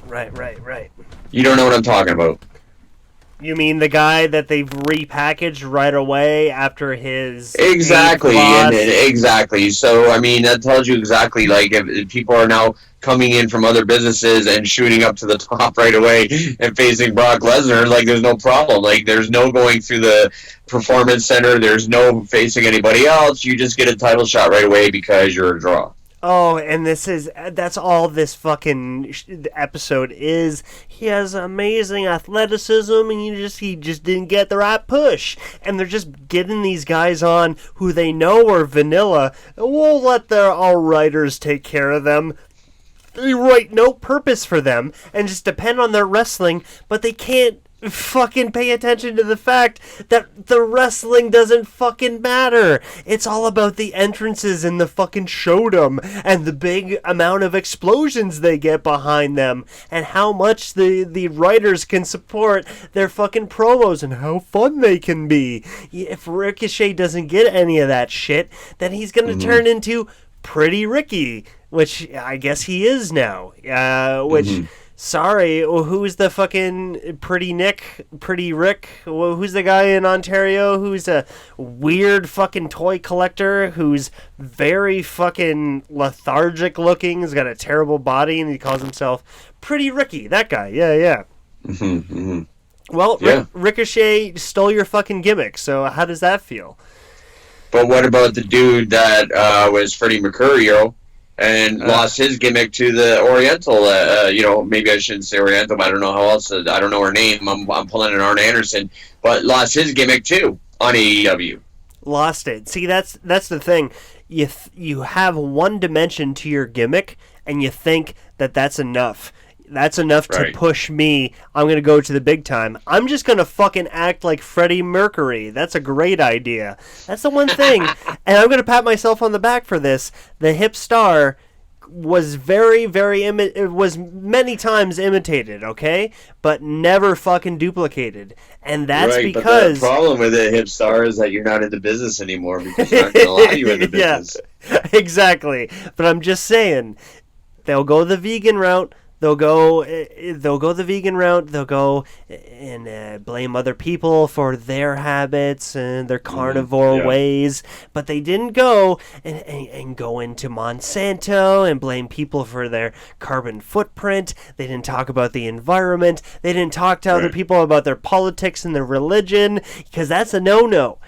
S5: Right.
S7: You don't know what I'm talking about.
S5: You mean the guy that they've repackaged right away after his...
S7: Exactly, exactly. So, I mean, that tells you exactly, like, if people are now coming in from other businesses and shooting up to the top right away and facing Brock Lesnar, like, there's no problem. Like, there's no going through the Performance Center. There's no facing anybody else. You just get a title shot right away because you're a draw.
S5: Oh, and that's all this fucking episode is. He has amazing athleticism, and he just didn't get the right push. And they're just getting these guys on who they know are vanilla. We'll let our writers take care of them. They write no purpose for them and just depend on their wrestling, but they can't fucking pay attention to the fact that the wrestling doesn't fucking matter. It's all about the entrances and the fucking showdom and the big amount of explosions they get behind them and how much the writers can support their fucking promos and how fun they can be. If Ricochet doesn't get any of that shit, then he's gonna turn into Pretty Ricky, which I guess he is now. Sorry, who's the fucking Pretty Rick? Who's the guy in Ontario who's a weird fucking toy collector who's very fucking lethargic looking, has got a terrible body, and he calls himself Pretty Ricky? That guy, yeah. Well, yeah. Ricochet stole your fucking gimmick, so how does that feel?
S7: But what about the dude that was Freddie Mercurio and lost his gimmick to the Oriental? Maybe I shouldn't say Oriental, but I don't know how else. I don't know her name. I'm pulling an Arn Anderson, but lost his gimmick too on AEW.
S5: Lost it. See, that's the thing. You have one dimension to your gimmick, and you think that's enough. That's enough to push me. I'm going to go to the big time. I'm just going to fucking act like Freddie Mercury. That's a great idea. That's the one thing. And I'm going to pat myself on the back for this. The hip star was was many times imitated, okay? But never fucking duplicated. And that's because...
S7: But the problem with a hip star is that you're not in the business anymore because you're not going to allow you in the business.
S5: Yeah, exactly. But I'm just saying, they'll go the vegan route. They'll go the vegan route. They'll go and blame other people for their habits and their carnivore ways. But they didn't go and go into Monsanto and blame people for their carbon footprint. They didn't talk about the environment. They didn't talk to other people about their politics and their religion, because that's a no-no.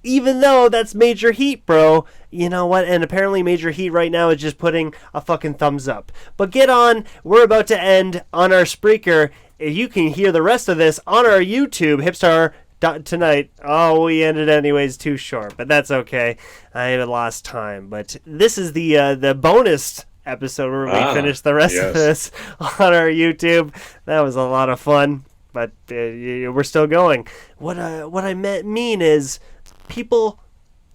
S5: Even though that's Major Heat, bro. You know what? And apparently Major Heat right now is just putting a fucking thumbs up. But get on. We're about to end on our Spreaker. You can hear the rest of this on our YouTube, Hipstar.tonight. Oh, we ended anyways too short, but that's okay. I lost time. But this is the bonus episode where we finish the rest of this on our YouTube. That was a lot of fun, but we're still going. What I mean is, people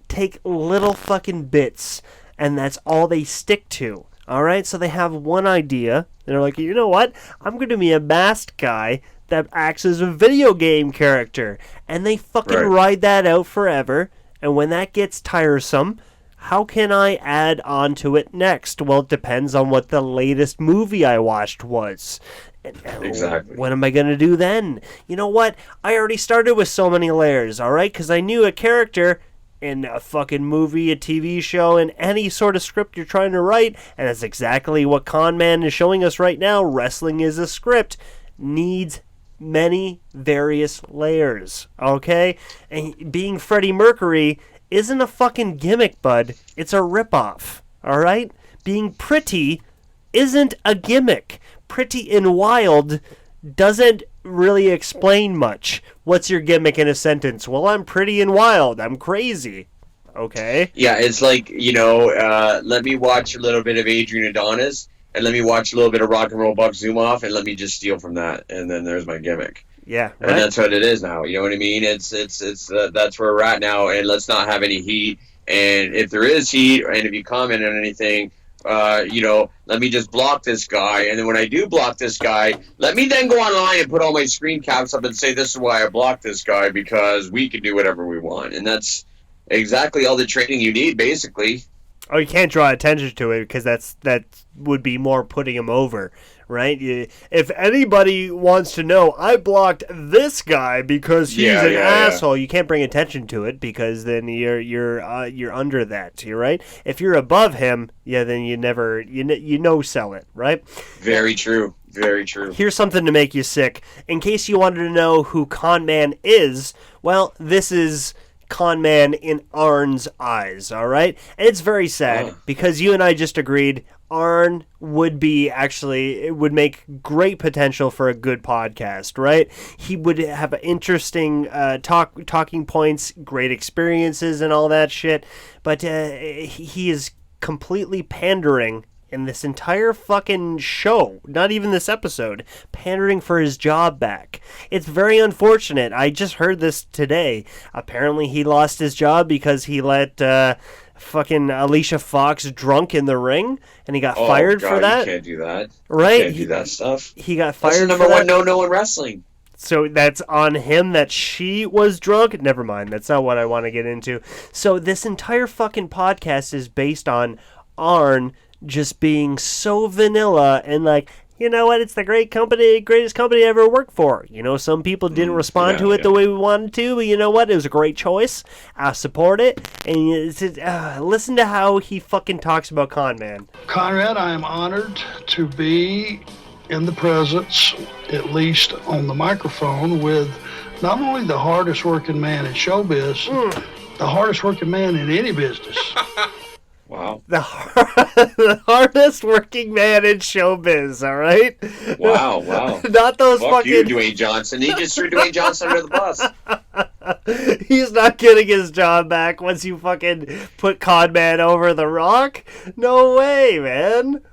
S5: take little fucking bits, and that's all they stick to. All right, so they have one idea, and they're like, you know what? I'm going to be a masked guy that acts as a video game character, and they fucking ride that out forever. And when that gets tiresome, how can I add on to it next? Well, it depends on what the latest movie I watched was.
S7: Exactly.
S5: What am I going to do then? You know what? I already started with so many layers, all right? Because I knew a character in a fucking movie, a TV show, and any sort of script you're trying to write, and that's exactly what Con Man is showing us right now. Wrestling is a script. Needs many various layers, okay? And being Freddie Mercury isn't a fucking gimmick, bud. It's a ripoff, all right? Being pretty isn't a gimmick. Pretty and wild doesn't really explain much. What's your gimmick in a sentence? Well, I'm pretty and wild. I'm crazy. Okay.
S7: Yeah, it's like, let me watch a little bit of Adrian Adonis, and let me watch a little bit of Rock and Roll Buck Zumhofe, and let me just steal from that, and then there's my gimmick.
S5: Yeah,
S7: and that's what it is now. You know what I mean? It's that's where we're at now, and let's not have any heat. And if there is heat, and if you comment on anything, let me just block this guy, and then when I do block this guy, let me then go online and put all my screen caps up and say, this is why I blocked this guy, because we can do whatever we want. And that's exactly all the training you need, basically.
S5: Oh, you can't draw attention to it, because that would be more putting him over, right? If anybody wants to know, I blocked this guy because he's an asshole. You can't bring attention to it, because then you're under that. You're right. If you're above him, then you never sell it, right?
S7: Very true. Very true.
S5: Here's something to make you sick. In case you wanted to know who Con Man is, well, this is Con Man in Arn's eyes, all right? And it's very sad, because you and I just agreed Arn would make great potential for a good podcast, right? He would have interesting talking points, great experiences, and all that shit. But he is completely pandering in this entire fucking show, not even this episode, pandering for his job back. It's very unfortunate. I just heard this today. Apparently he lost his job because he let fucking Alicia Fox drunk in the ring, and he got fired for that.
S7: You can't do that.
S5: Right?
S7: You can't do that stuff.
S5: He got fired
S7: That's the number
S5: for
S7: one
S5: that.
S7: no in wrestling.
S5: So that's on him that she was drunk? Never mind. That's not what I want to get into. So this entire fucking podcast is based on Arn just being so vanilla and like, you know what, it's the greatest company I ever worked for. Some people didn't respond to it the way we wanted to, but you know what, it was a great choice. I support it. And listen to how he fucking talks about Con Man.
S8: Conrad, I am honored to be in the presence, at least on the microphone, with not only the hardest working man in showbiz, the hardest working man in any business.
S7: Wow.
S5: The hardest working man in showbiz, all right?
S7: Wow.
S5: Not those
S7: Fuck
S5: fucking...
S7: you, Dwayne Johnson. He just threw Dwayne Johnson under the bus.
S5: He's not getting his job back once you fucking put Con Man over the rock? No way, man.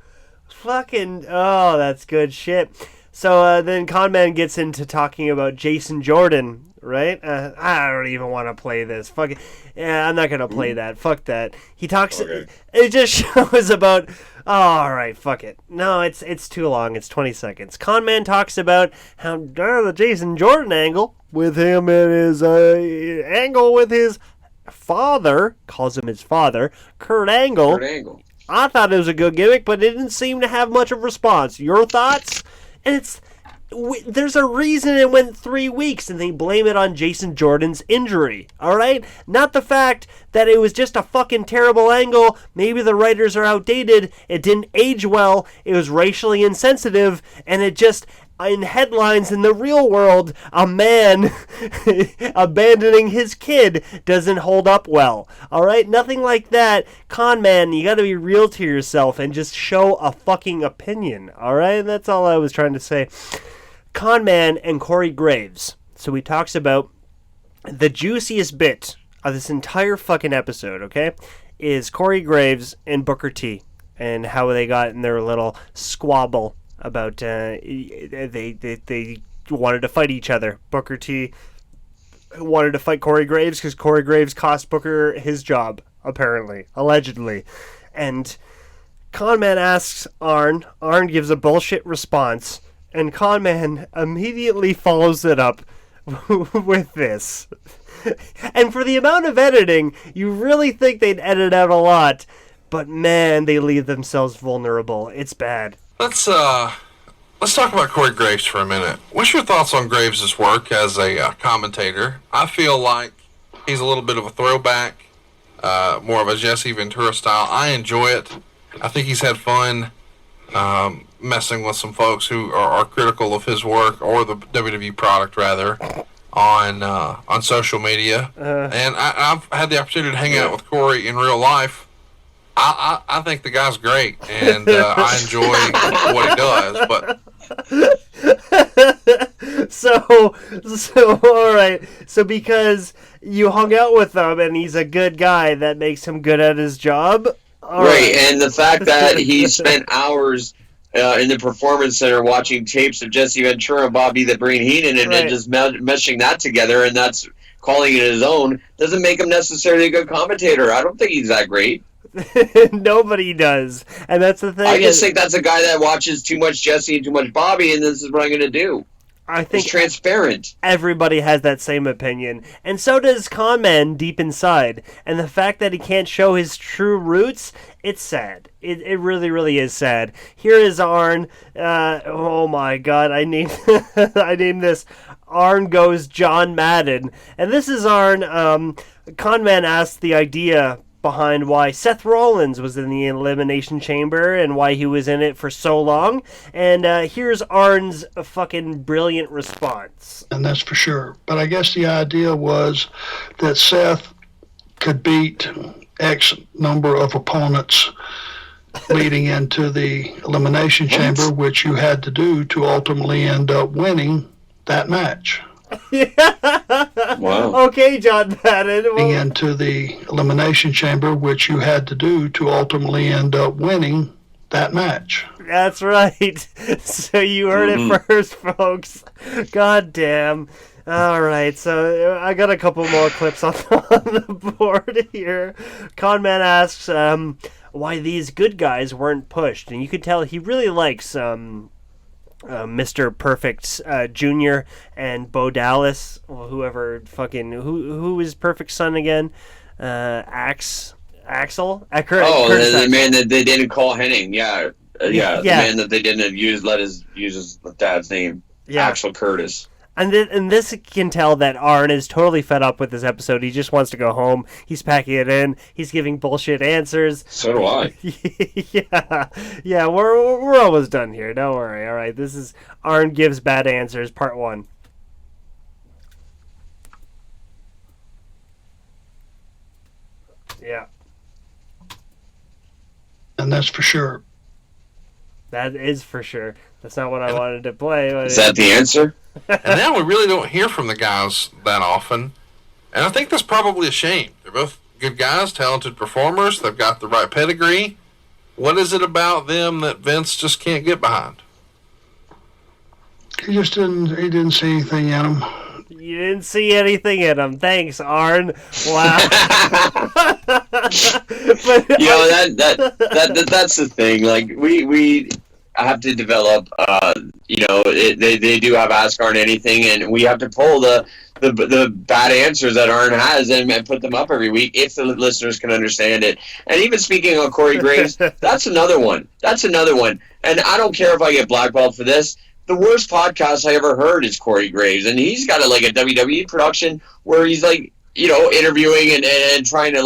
S5: Fucking... Oh, that's good shit. So then Con Man gets into talking about Jason Jordan, right? I don't even want to play this. Fuck it. Yeah, I'm not going to play that. Fuck that. He talks... Okay. It just shows about... Oh, all right, fuck it. No, it's too long. It's 20 seconds. Con Man talks about how the Jason Jordan angle with him and his angle with his father, calls him his father, Kurt Angle. I thought it was a good gimmick, but it didn't seem to have much of a response. Your thoughts? And there's a reason it went 3 weeks, and they blame it on Jason Jordan's injury, alright? Not the fact that it was just a fucking terrible angle, maybe the writers are outdated, it didn't age well, it was racially insensitive, and it just, in headlines in the real world, a man abandoning his kid doesn't hold up well, alright? Nothing like that. Con man, you gotta be real to yourself and just show a fucking opinion, alright? That's all I was trying to say. Conman and Corey Graves. So he talks about the juiciest bit of this entire fucking episode, okay, is Corey Graves and Booker T and how they got in their little squabble about they wanted to fight each other. Booker T wanted to fight Corey Graves because Corey Graves cost Booker his job, apparently, allegedly. And Conman asks Arn. Arn gives a bullshit response. And Conman immediately follows it up with this. And for the amount of editing, you really think they'd edit out a lot. But man, they leave themselves vulnerable. It's bad.
S1: Let's talk about Corey Graves for a minute. What's your thoughts on Graves' work as a commentator? I feel like he's a little bit of a throwback, more of a Jesse Ventura style. I enjoy it. I think he's had fun messing with some folks who are critical of his work, or the WWE product rather, on social media. And I've had the opportunity to hang out with Corey in real life. I think the guy's great, and I enjoy what he does. But
S5: so all right. So because you hung out with him and he's a good guy, that makes him good at his job.
S7: Right, and the fact that he spent hours in the Performance Center watching tapes of Jesse Ventura and Bobby the Brain Heenan and just meshing that together, and that's calling it his own, doesn't make him necessarily a good commentator. I don't think he's that great.
S5: Nobody does, and that's the thing.
S7: I just think that's a guy that watches too much Jesse and too much Bobby, and this is what I'm going to do.
S5: I think
S7: it's transparent.
S5: Everybody has that same opinion, and so does Conman deep inside. And the fact that he can't show his true roots, it's sad. It really, really is sad. Here is Arn. Oh my God, I named this. Arn goes John Madden, and this is Arn. Conman asked the idea behind why Seth Rollins was in the Elimination Chamber and why he was in it for so long. And here's Arn's fucking brilliant response.
S8: And that's for sure. But I guess the idea was that Seth could beat X number of opponents leading into the Elimination Chamber, which you had to do to ultimately end up winning that match.
S7: Wow.
S5: Okay, John Madden.
S8: Into the Elimination Chamber, which you had to do to ultimately end up winning that match.
S5: That's right. So you heard it first, folks. God damn. All right, so I got a couple more clips on the board here. Conman asks why these good guys weren't pushed, and you could tell he really likes Mr. Perfect Jr. and Bo Dallas, or whoever fucking who is Perfect's son again? Axel?
S7: The man that they didn't call Henning. Yeah. The man that they didn't use his dad's name.
S5: Yeah.
S7: Axel Curtis.
S5: And this can tell that Arn is totally fed up with this episode. He just wants to go home. He's packing it in. He's giving bullshit answers.
S7: So do I.
S5: Yeah. We're almost done here. Don't worry. All right. This is Arn Gives Bad Answers, Part 1. Yeah.
S8: And that's for sure.
S5: That is for sure. That's not what I wanted to play.
S7: Is that the answer?
S1: And now we really don't hear from the guys that often. And I think that's probably a shame. They're both good guys, talented performers. They've got the right pedigree. What is it about them that Vince just can't get behind?
S8: He didn't see anything in them.
S5: You didn't see anything in them. Thanks, Arn. Wow.
S7: That's the thing. Like we have to develop. They do have Ask Arn Anything, and we have to pull the the bad answers that Arn has and put them up every week if the listeners can understand it. And even speaking of Corey Graves, that's another one. And I don't care if I get blackballed for this. The worst podcast I ever heard is Corey Graves, and he's got a WWE production where he's like, interviewing and trying to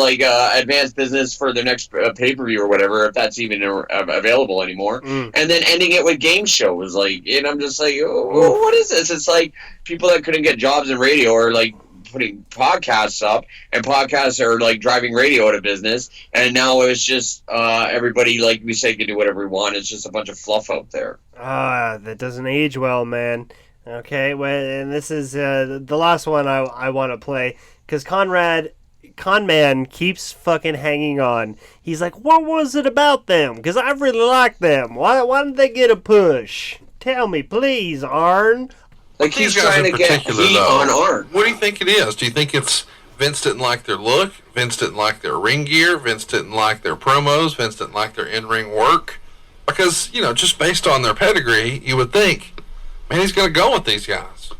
S7: advance business for the next pay-per-view or whatever, if that's even available anymore. And then ending it with game shows, and I'm just like, oh, what is this? It's like people that couldn't get jobs in radio are like putting podcasts up, and podcasts are like driving radio out of business. And now it's just everybody, like we say, can do whatever we want. It's just a bunch of fluff out there.
S5: That doesn't age well, man. Okay, well, and this is the last one I want to play, because Conman keeps fucking hanging on. He's like, what was it about them? Because I really like them. Why didn't they get a push? Tell me, please, Arn.
S7: Like, he's trying to get heat on Arn.
S1: What do you think it is? Do you think it's Vince didn't like their look? Vince didn't like their ring gear? Vince didn't like their promos? Vince didn't like their in-ring work? Because, just based on their pedigree, you would think, man, he's going to go with these guys.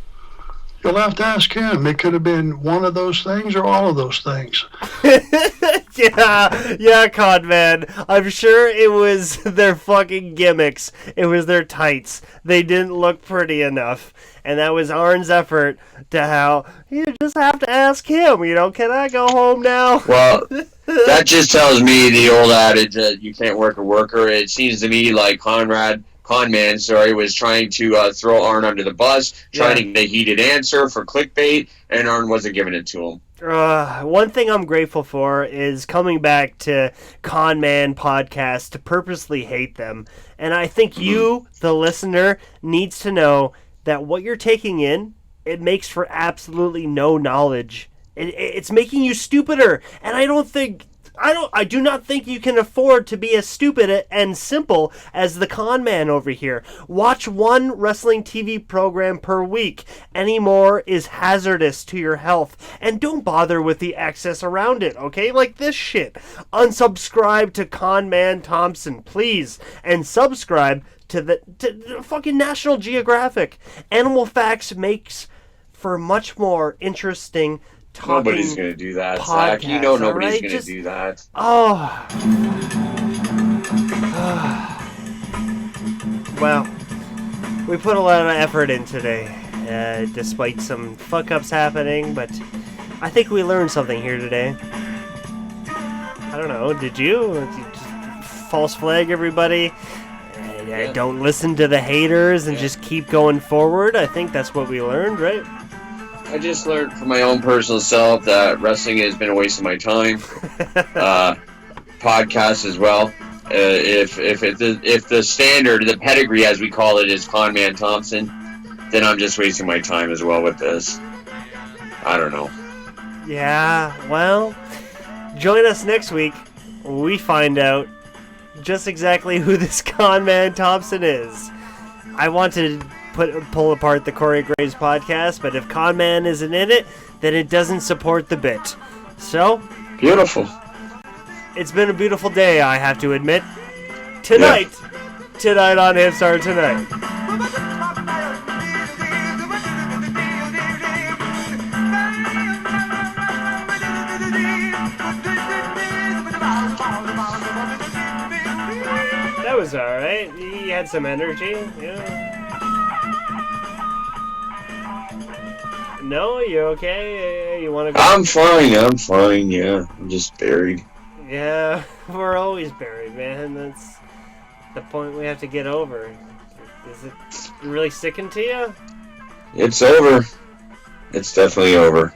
S8: You'll have to ask him. It could have been one of those things or all of those things.
S5: Yeah, Conman. I'm sure it was their fucking gimmicks. It was their tights. They didn't look pretty enough. And that was Arn's effort to how, you just have to ask him, can I go home now?
S7: Well, that just tells me the old adage that you can't work a worker. It seems to me like Conman, was trying to throw Arn under the bus, trying to get a heated answer for clickbait, and Arn wasn't giving it to him.
S5: One thing I'm grateful for is coming back to Conman podcasts to purposely hate them. And I think you, the listener, needs to know that what you're taking in, it makes for absolutely no knowledge. It's making you stupider. And I do not think you can afford to be as stupid and simple as the Conman over here. Watch one wrestling TV program per week. Any more is hazardous to your health. And don't bother with the excess around it, okay? Like this shit. Unsubscribe to Conrad Thompson, please. And subscribe to the fucking National Geographic. Animal Facts makes for much more interesting
S7: nobody's going to do that, Zach. You know nobody's going to do that.
S5: Well, we put a lot of effort in today, despite some fuck-ups happening, but I think we learned something here today. I don't know, did you? Just false flag everybody? Don't listen to the haters and just keep going forward. I think that's what we learned, right?
S7: I just learned from my own personal self that wrestling has been a waste of my time. Podcasts as well. If the standard, the pedigree as we call it, is Conrad Thompson, then I'm just wasting my time as well with this. I don't know.
S5: Yeah, well, join us next week when we find out just exactly who this Conrad Thompson is. I want to pull apart the Corey Graves podcast, but if Conman isn't in it, then it doesn't support the bit. So,
S7: beautiful.
S5: It's been a beautiful day, I have to admit. Tonight on Hipstar Tonight. That was alright. He had some energy, yeah. No, you okay? You want to go?
S7: I'm fine, yeah. I'm just buried.
S5: Yeah, we're always buried, man. That's the point we have to get over. Is it really sticking to you?
S7: It's over. It's definitely over.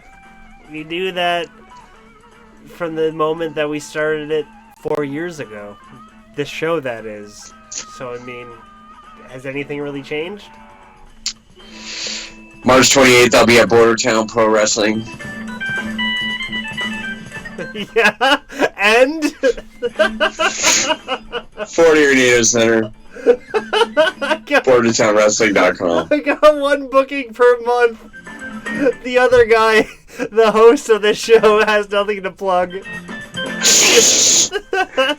S5: We do that from the moment that we started it 4 years ago. This show, that is. So, I mean, has anything really changed?
S7: March 28th, I'll be at Bordertown Pro Wrestling.
S5: Yeah, and?
S7: Fort Tornado Center. BordertownWrestling.com.
S5: I got one booking per month. The other guy, the host of the show, has nothing to plug.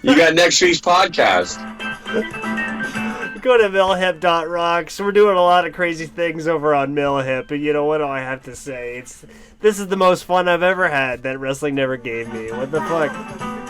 S7: You got next week's podcast.
S5: Go to millhip.rocks. We're doing a lot of crazy things over on Millhip, and you know what do I have to say? This is the most fun I've ever had that wrestling never gave me. What the fuck?